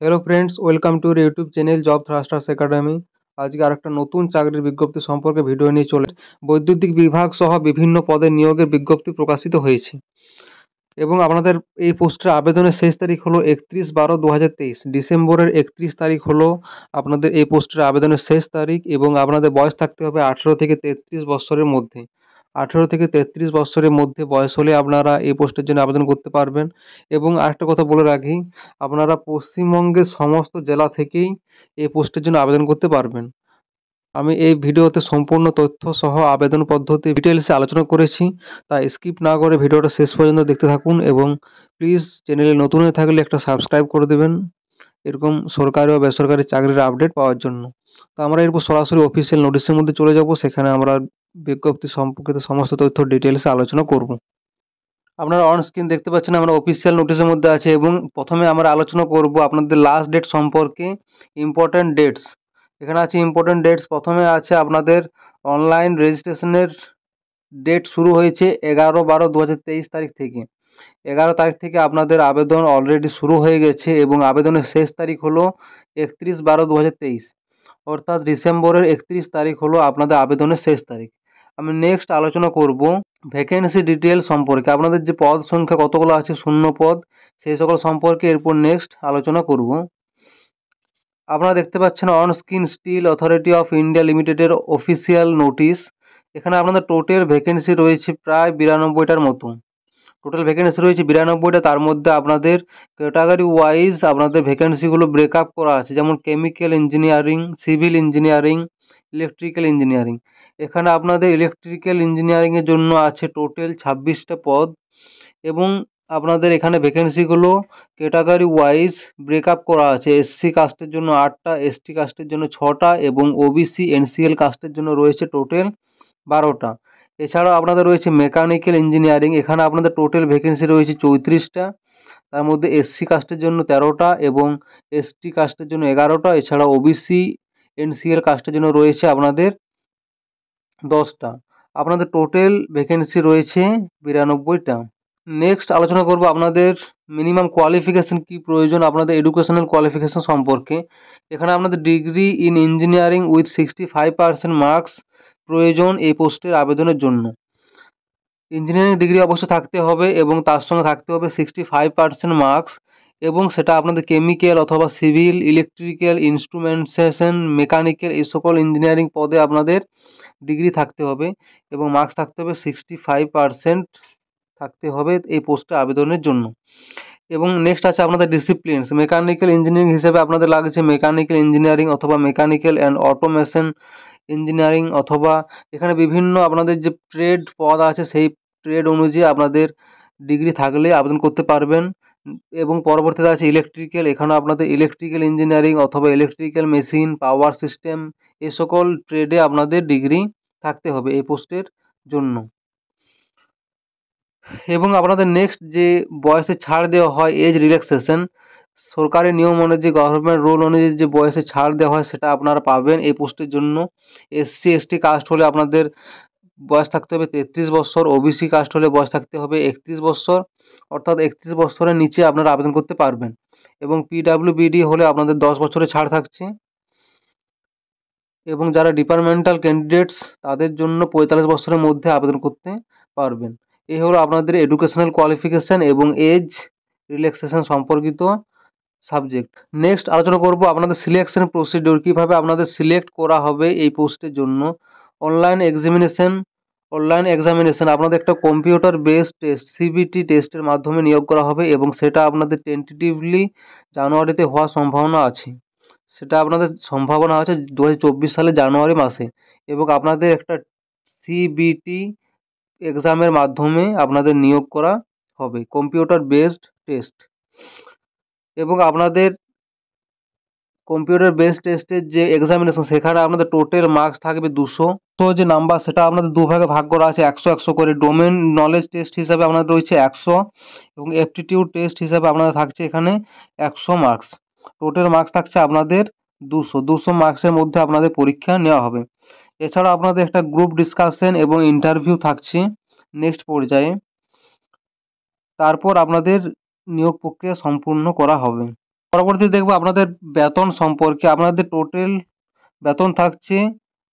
Hello friends, welcome to YouTube channel Job Thrusters Academy. আজকে আরেকটা নতুন চাকরির বিজ্ঞপ্তি সম্পর্কে ভিডিও নিয়ে চলে। বৈদ্যুতিক বিভাগ সহ বিভিন্ন পদে নিয়োগের বিজ্ঞপ্তি প্রকাশিত হয়েছে এবং আপনাদের এই পোস্টের আবেদনের শেষ তারিখ হলো 31/12/2023। ডিসেম্বরের 31 তারিখ হলো আপনাদের এই পোস্টের আবেদনের শেষ তারিখ এবং আপনাদের বয়স থাকতে হবে 18 থেকে 33 বছরের মধ্যে। 18 থেকে 33 বছরের মধ্যে বয়স হলে আপনারা এই পোস্টের জন্য আবেদন করতে পারবেন। এবং আরেকটা কথা বলে রাখি, আপনারা পশ্চিমবঙ্গের সমস্ত জেলা থেকেই এই পোস্টের জন্য আবেদন করতে পারবেন। আমি এই ভিডিওতে সম্পূর্ণ তথ্য সহ আবেদন পদ্ধতি ডিটেলসে আলোচনা করেছি, তাই স্কিপ না করে ভিডিওটা শেষ পর্যন্ত দেখতে থাকুন এবং প্লিজ চ্যানেলে নতুন হয়ে থাকলে একটা সাবস্ক্রাইব করে দেবেন এরকম সরকারি ও বেসরকারি চাকরির আপডেট পাওয়ার জন্য। তো আমরা এরপর সরাসরি অফিসিয়াল নোটিশের মধ্যে চলে যাব, সেখানে আমরা বিজ্ঞপ্তি সম্পর্কিত সমস্ত তথ্য ডিটেলসে আলোচনা করব। আপনারা অন স্ক্রিন দেখতে পাচ্ছেন আমরা অফিসিয়াল নোটিশের মধ্যে আছে এবং প্রথমে আমরা আলোচনা করব আপনাদের লাস্ট ডেট সম্পর্কে। ইম্পর্ট্যান্ট ডেটস এখানে আছে। ইম্পর্ট্যান্ট ডেটস প্রথমে আছে আপনাদের অনলাইন রেজিস্ট্রেশনের ডেট শুরু হয়েছে 11/12/2023 তারিখ থেকে। 11 তারিখ থেকে আপনাদের আবেদন অলরেডি শুরু হয়ে গেছে এবং আবেদনের শেষ তারিখ হলো 31/12/2023, অর্থাৎ ডিসেম্বরের 31 তারিখ হলো আপনাদের আবেদনের শেষ তারিখ। আমি নেক্সট আলোচনা করব ভ্যাকেন্সি ডিটেল সম্পর্কে। আপনাদের যে পদ সংখ্যা কতগুলো আছে, শূন্য পদ, সেই সকল সম্পর্কে এরপর নেক্সট আলোচনা করব। আপনারা দেখতে পাচ্ছেন on screen Steel Authority of India লিমিটেডের অফিসিয়াল নোটিশ। এখানে আপনাদের টোটাল ভ্যাকেন্সি রয়েছে প্রায় 92টার মতো। টোটাল ভ্যাকেন্সি রয়েছে 92টা। তার মধ্যে আপনাদের ক্যাটাগরি ওয়াইজ আপনাদের ভ্যাকেন্সিগুলো ব্রেকআপ করা আছে, যেমন chemical engineering, civil engineering, electrical engineering. এখানে আপনাদের ইলেকট্রিক্যাল ইঞ্জিনিয়ারিংয়ের জন্য আছে টোটাল 26টা পদ এবং আপনাদের এখানে ভ্যাকেন্সিগুলো ক্যাটাগরি ওয়াইজ ব্রেকআপ করা আছে। এসসি কাস্টের জন্য 8টা, এসটি কাস্টের জন্য 6টা এবং ওবিসি এনসিএল কাস্টের জন্য রয়েছে টোটাল 12টা। এছাড়াও আপনাদের রয়েছে মেকানিক্যাল ইঞ্জিনিয়ারিং। এখানে আপনাদের টোটাল ভ্যাকেন্সি রয়েছে 34টা, তার মধ্যে এসসি কাস্টের জন্য 13টা এবং এসটি কাস্টের জন্য 11টা। এছাড়া ওবিসি এনসিএল কাস্টের জন্য রয়েছে আপনাদের 10টা। আপনাদের টোটাল ভ্যাকেন্সি রয়েছে 92টা। নেক্সট আলোচনা করব আপনাদের মিনিমাম কোয়ালিফিকেশান কি প্রয়োজন, আপনাদের এডুকেশনাল কোয়ালিফিকেশান সম্পর্কে। এখানে আপনাদের degree in engineering with 65% marks প্রয়োজন এই পোস্টের আবেদনের জন্য। ইঞ্জিনিয়ারিং ডিগ্রি অবশ্য থাকতে হবে এবং তার সঙ্গে থাকতে হবে 65% মার্কস, এবং সেটা আপনাদের কেমিক্যাল অথবা সিভিল, ইলেকট্রিক্যাল, ইনস্ট্রুমেন্টেশন, মেকানিক্যাল এই সকল ইঞ্জিনিয়ারিং পদে আপনাদের ডিগ্রি থাকতে হবে এবং মার্কস থাকতে হবে 65% থাকতে হবে এই পোস্টে আবেদনের জন্য। এবং নেক্সট আছে আপনাদের ডিসিপ্লিনস। মেকানিক্যাল ইঞ্জিনিয়ারিং হিসেবে আপনাদের লাগছে মেকানিক্যাল ইঞ্জিনিয়ারিং অথবা মেকানিক্যাল অ্যান্ড অটোমেশন ইঞ্জিনিয়ারিং, অথবা এখানে বিভিন্ন আপনাদের যে ট্রেড পদ আছে সেই ট্রেড অনুযায়ী আপনাদের ডিগ্রি থাকলে আবেদন করতে পারবেন। এবং পরবর্তীতে আছে ইলেকট্রিক্যাল। এখানে আপনাদের ইলেকট্রিক্যাল ইঞ্জিনিয়ারিং অথবা ইলেকট্রিক্যাল মেশিন, পাওয়ার সিস্টেম এই সকল ট্রেডে আপনাদের ডিগ্রি থাকতে হবে এই পোস্টের জন্য। এবং আপনাদের নেক্সট যে বয়সে ছাড় দেওয়া হয়, এজ রিল্যাক্সেশন, সরকারি নিয়ম অনুযায়ী, গভর্নমেন্ট রুল অনুযায়ী যে বয়সে ছাড় দেওয়া হয় সেটা আপনারা পাবেন এই পোস্টের জন্য। এসসি এসটি কাস্ট হলে আপনাদের বয়স থাকতে হবে 33 বছর, ওবিসি কাস্ট হলে বয়স থাকতে হবে 31 বছর, অর্থাৎ 31 বছরের নিচে আপনারা আবেদন করতে পারবেন। এবং পিডাব্লিউবিডি হলে আপনাদের 10 বছরের ছাড় থাকছে। এবং যারা ডিপার্টমেন্টাল ক্যান্ডিডেটস তাদের জন্য 45 বছরের মধ্যে আবেদন করতে পারবেন। এই হলো আপনাদের এডুকেশনাল কোয়ালিফিকেশান এবং এজ রিল্যাক্সেশন সম্পর্কিত সাবজেক্ট। নেক্সট আলোচনা করব আপনাদের সিলেকশন প্রসিডিউর, কীভাবে আপনাদের সিলেক্ট করা হবে এই পোস্টের জন্য। অনলাইন এক্সামিনেশান আপনাদের একটা কম্পিউটার বেসড টেস্ট, সিবিটি টেস্টের মাধ্যমে নিয়োগ করা হবে এবং সেটা আপনাদের টেন্টেটিভলি জানুয়ারিতে হওয়ার সম্ভাবনা আছে। সেটা আপনাদের সম্ভাবনা আছে 2024 সালের জানুয়ারি মাসে। এবং আপনাদের একটা সিবিটি এক্সামের মাধ্যমে আপনাদের নিয়োগ করা হবে, কম্পিউটার বেসড টেস্ট। এবং আপনাদের কম্পিউটার বেসড টেস্টের যে এক্সামিনেশন সেখানে আপনাদের টোটাল মার্কস থাকবে 200। তো যে নাম্বার সেটা আপনাদের দুভাগে ভাগ করা আছে, 100 করে। ডোমেন নলেজ টেস্ট হিসাবে আপনাদের রয়েছে 100 এবং অ্যাপটিটিউড টেস্ট হিসাবে আপনাদের থাকছে এখানে 100 মার্কস। টোটাল মার্কস থাকছে আপনাদের 200 মার্কসের মধ্যে আপনাদের পরীক্ষা নেওয়া হবে। এছাড়া আপনাদের একটা গ্রুপ ডিসকাশন এবং ইন্টারভিউ থাকছে নেক্সট পর্যায়ে। তারপর আপনাদের নিয়োগ প্রক্রিয়া সম্পূর্ণ করা হবে। পরবর্তী দেখব আপনাদের বেতন সম্পর্কে। আপনাদের টোটাল বেতন থাকছে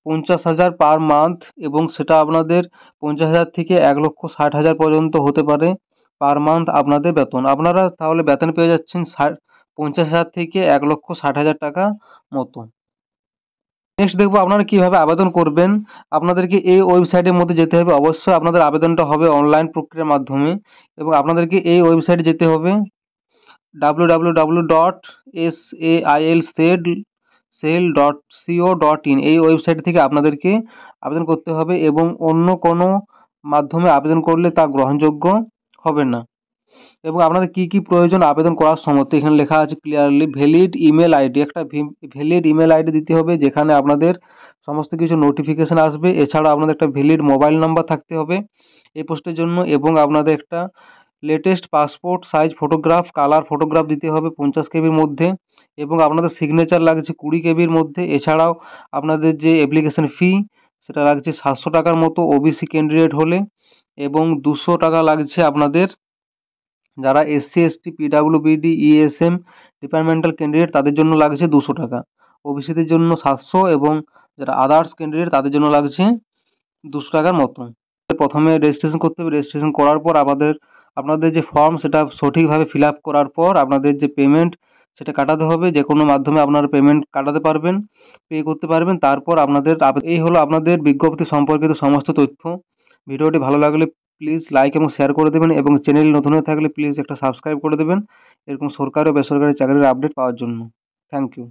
50,000 পার মান্থ, এবং সেটা আপনাদের 50,000 থেকে 1,60,000 পর্যন্ত হতে পারে পার মান্থ আপনাদের বেতন। আপনারা তাহলে বেতন পেয়ে যাচ্ছেন 50,000 থেকে 1,60,000 টাকা মতো। নেক্সট দেখবো আপনারা কীভাবে আবেদন করবেন। আপনাদেরকে এই ওয়েবসাইটের মধ্যে যেতে হবে। অবশ্যই আপনাদের আবেদনটা হবে অনলাইন প্রক্রিয়ার মাধ্যমে, এবং আপনাদেরকে এই ওয়েবসাইটে যেতে হবে www.sailsell.co.in। এই ওয়েবসাইট থেকে আপনাদেরকে আবেদন করতে হবে, এবং অন্য কোনো মাধ্যমে আবেদন করলে তা গ্রহণযোগ্য হবে না। এবং আপনাদের কী কী প্রয়োজন আবেদন করার সময়, তো এখানে লেখা আছে ক্লিয়ারলি ভ্যালিড ইমেল আইডি। একটা ভ্যালিড ইমেল আইডি দিতে হবে, যেখানে আপনাদের সমস্ত কিছু নোটিফিকেশান আসবে। এছাড়া আপনাদের একটা ভ্যালিড মোবাইল নাম্বার থাকতে হবে এই পোস্টের জন্য, এবং আপনাদের একটা latest passport size photograph, colour photograph দিতে হবে 50 কেবির মধ্যে, এবং আপনাদের সিগনেচার লাগছে 20 কেবির মধ্যে। এছাড়াও আপনাদের যে অ্যাপ্লিকেশন ফি সেটা লাগছে 700 টাকার মতো ওবিসি ক্যান্ডিডেট হলে, এবং 200 টাকা লাগছে আপনাদের যারা SC ST পিডাব্লিউবিডি ESM departmental candidate তাদের জন্য লাগছে 200 টাকা, ওবিসিদের জন্য 700, এবং যারা আদার্স ক্যান্ডিডেট তাদের জন্য লাগছে 200 টাকার মতো। প্রথমে রেজিস্ট্রেশন করতে হবে। রেজিস্ট্রেশন করার পর আপনাদের যে ফর্ম সেটা সঠিকভাবে ফিল আপ করার পর আপনাদের যে পেমেন্ট সেটা কাটাতে হবে। যে কোনো মাধ্যমে আপনারা পেমেন্ট কাটাতে পারবেন, পে করতে পারবেন। তারপর আপনাদের এই হলো আপনাদের বিজ্ঞপ্তি সম্পর্কিত সমস্ত তথ্য। ভিডিওটি ভালো লাগলে প্লিজ লাইক এবং শেয়ার করে দেবেন, এবং চ্যানেল নতুন হয়ে থাকলে প্লিজ একটা সাবস্ক্রাইব করে দেবেন এরকম সরকারি ও বেসরকারি চাকরির আপডেট পাওয়ার জন্য। Thank you.